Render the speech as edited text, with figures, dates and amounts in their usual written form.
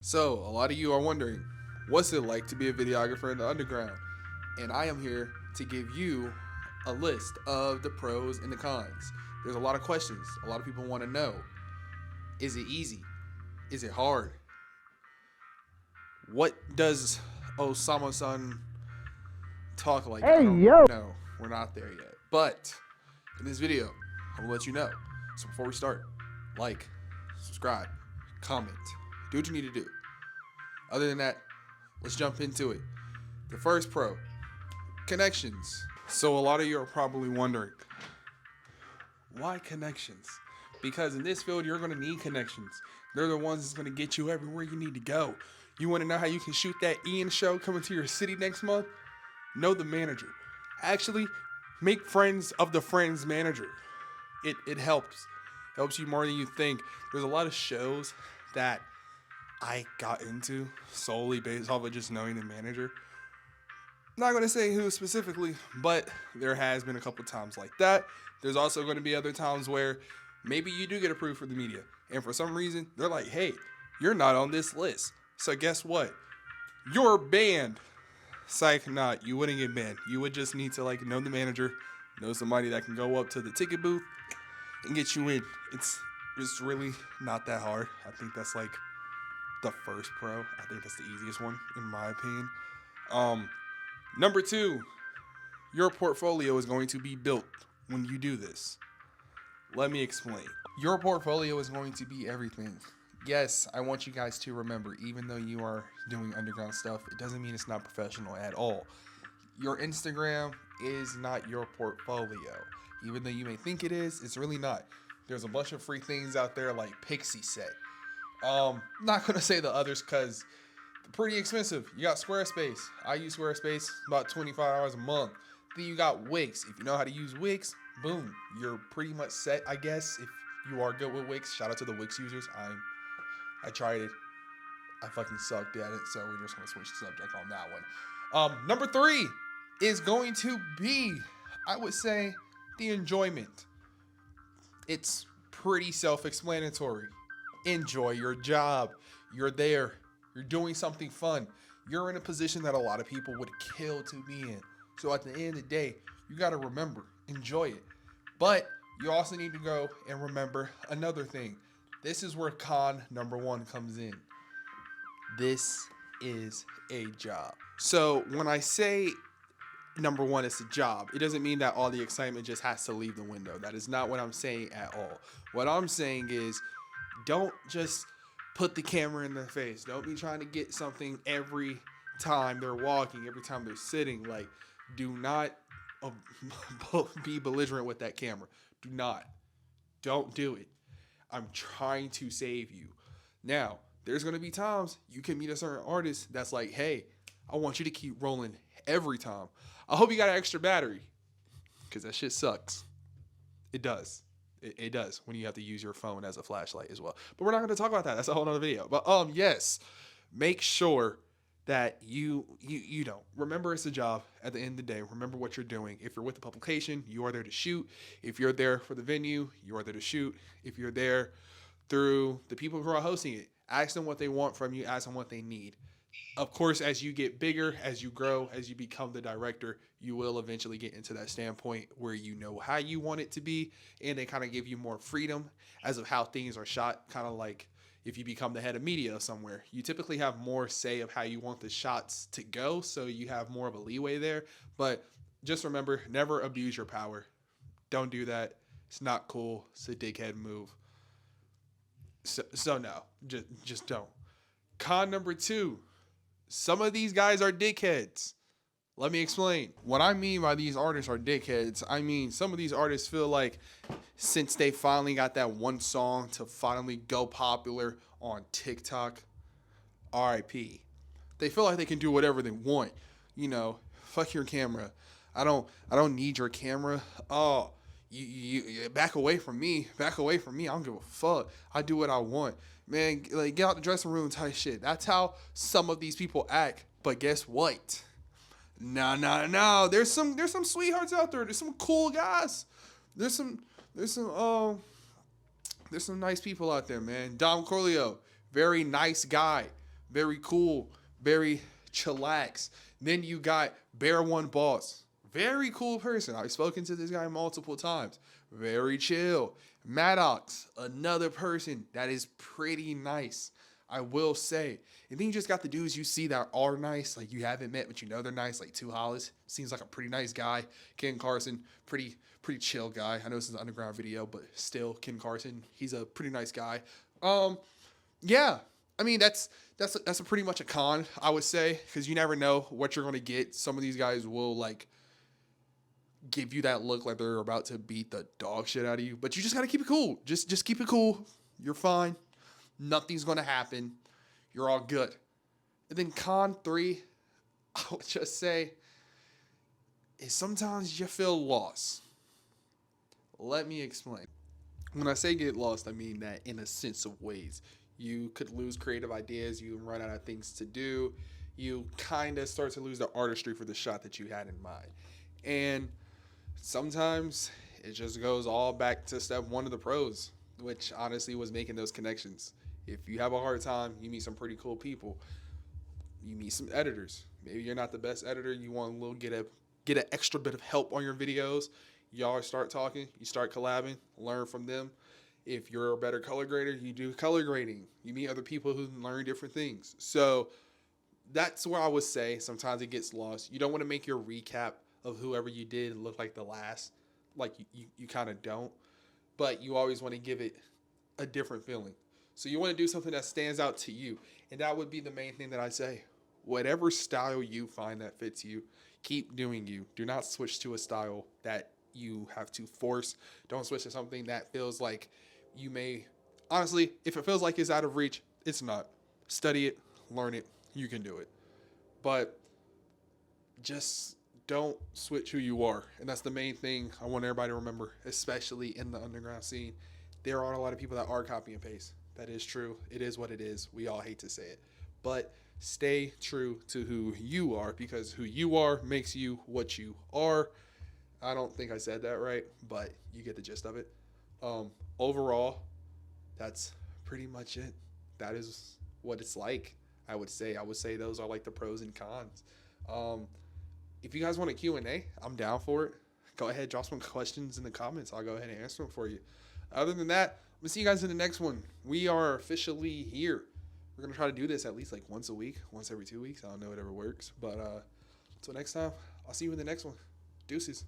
So, a lot of you are wondering, what's it like to be a videographer in the underground? And I am here to give you a list of the pros and the cons. There's a lot of questions. A lot of people want to know, is it easy? Is it hard? What does Osamason talk like? I Hey, don't yo. know. We're not there yet. But in this video, I'm going to let you know. So before we start, like, subscribe, comment, do what you need to do. Other than that, let's jump into it. The first pro, connections. So a lot of you are probably wondering, why connections? Because in this field, you're going to need connections. They're the ones that's going to get you everywhere you need to go. You want to know how you can shoot that Ian show coming to your city next month? Know the manager. Actually, make friends of the friend's manager. It helps. Helps you more than you think. There's a lot of shows that I got into solely based off of just knowing the manager. Not going to say who specifically, but there has been a couple times like that. There's also going to be other times where maybe you do get approved for the media, and for some reason they're like, hey, you're not on this list, so guess what, you're banned. Psych, not. You wouldn't get banned. You would just need to know the manager, know somebody that can go up to the ticket booth and get you in. It's really not that hard. I think that's the first pro. I think that's the easiest one in my opinion. Number two, your portfolio is going to be built when you do this. Let me explain. Your portfolio is going to be everything. Yes, I want you guys to remember, even though you are doing underground stuff, it doesn't mean it's not professional at all. Your Instagram is not your portfolio. Even though you may think it is, it's really not. There's a bunch of free things out there like Pixie Set. Not gonna say the others because they're pretty expensive. You got Squarespace. I use Squarespace about $25 a month. Then you got Wix. If you know how to use Wix, boom, you're pretty much set, I guess. If you are good with Wix, shout out to the Wix users. I tried it. I fucking sucked at it, so we're just gonna switch the subject on that one. Number three is going to be, I would say, the enjoyment. It's pretty self-explanatory. Enjoy your job. You're there. You're doing something fun. You're in a position that a lot of people would kill to be in. So at the end of the day, you got to remember, enjoy it. But you also need to go and remember another thing. This is where con number one comes in. This is a job. So when I say number one, it's a job, it doesn't mean that all the excitement just has to leave the window. That is not what I'm saying at all. What I'm saying is, don't just put the camera in their face. Don't be trying to get something every time they're walking, every time they're sitting. Do not be belligerent with that camera. Do not. Don't do it. I'm trying to save you. Now, there's going to be times you can meet a certain artist that's like, hey, I want you to keep rolling every time. I hope you got an extra battery, because that shit sucks. It does. It does when you have to use your phone as a flashlight as well. But we're not going to talk about that. That's a whole other video. But yes, make sure that you don't. Remember, it's a job at the end of the day. Remember what you're doing. If you're with the publication, you are there to shoot. If you're there for the venue, you are there to shoot. If you're there through the people who are hosting it, ask them what they want from you. Ask them what they need. Of course, as you get bigger, as you grow, as you become the director, you will eventually get into that standpoint where you know how you want it to be, and they kind of give you more freedom as of how things are shot. Kind of like if you become the head of media somewhere, you typically have more say of how you want the shots to go, so you have more of a leeway there. But just remember, never abuse your power. Don't do that. It's not cool. It's a dickhead move. So no, just don't. Con number two. Some of these guys are dickheads. Let me explain. What I mean by these artists are dickheads, I mean some of these artists feel like since they finally got that one song to finally go popular on TikTok, RIP. They feel like they can do whatever they want. Fuck your camera. I don't need your camera. Oh, you back away from me. Back away from me. I don't give a fuck. I do what I want. Man, get out the dressing room type shit. That's how some of these people act. But guess what? No. There's some sweethearts out there. There's some cool guys. There's some nice people out there, man. Dom Corleo, very nice guy. very cool, very chillax. Then you got Bear One Boss, very cool person. I've spoken to this guy multiple times. Very chill. Maddox, another person that is pretty nice, I will say. And then you just got the dudes you see that are nice, like you haven't met, but you know they're nice, like Two Hollis. Seems like a pretty nice guy. Ken Carson, pretty chill guy. I know this is an underground video, but still, Ken Carson, he's a pretty nice guy. Yeah, I mean that's a pretty much a con, I would say, because you never know what you're gonna get. Some of these guys will like give you that look like they're about to beat the dog shit out of you, but you just gotta keep it cool. Just keep it cool. You're fine. Nothing's gonna happen. You're all good. And then con 3, I would just say, is sometimes you feel lost. Let me explain. When I say get lost, I mean that in a sense of ways. You could lose creative ideas. You run out of things to do. You kind of start to lose the artistry for the shot that you had in mind. And sometimes it just goes all back to step 1 of the pros, which honestly was making those connections. If you have a hard time, you meet some pretty cool people. You meet some editors. Maybe you're not the best editor. You want a little get an extra bit of help on your videos. Y'all start talking. You start collabing. Learn from them. If you're a better color grader, you do color grading. You meet other people who learn different things. So that's where I would say sometimes it gets lost. You don't want to make your recap of whoever you did look like the last. Like you kind of don't. But you always want to give it a different feeling. So you want to do something that stands out to you. And that would be the main thing that I say. Whatever style you find that fits you, keep doing you. Do not switch to a style that you have to force. Don't switch to something that feels like you may... Honestly, if it feels like it's out of reach, it's not. Study it, learn it, you can do it. But just don't switch who you are. And that's the main thing I want everybody to remember, especially in the underground scene. There are a lot of people that are copy and paste. That is true. It is what it is. We all hate to say it. But stay true to who you are, because who you are makes you what you are. I don't think I said that right, but you get the gist of it. Overall, that's pretty much it. That is what it's like, I would say. I would say those are like the pros and cons. If you guys want a Q&A, I'm down for it. Go ahead, drop some questions in the comments. I'll go ahead and answer them for you. Other than that, I'm going to see you guys in the next one. We are officially here. We're going to try to do this at least like once a week, once every 2 weeks. I don't know, whatever works. But until next time, I'll see you in the next one. Deuces.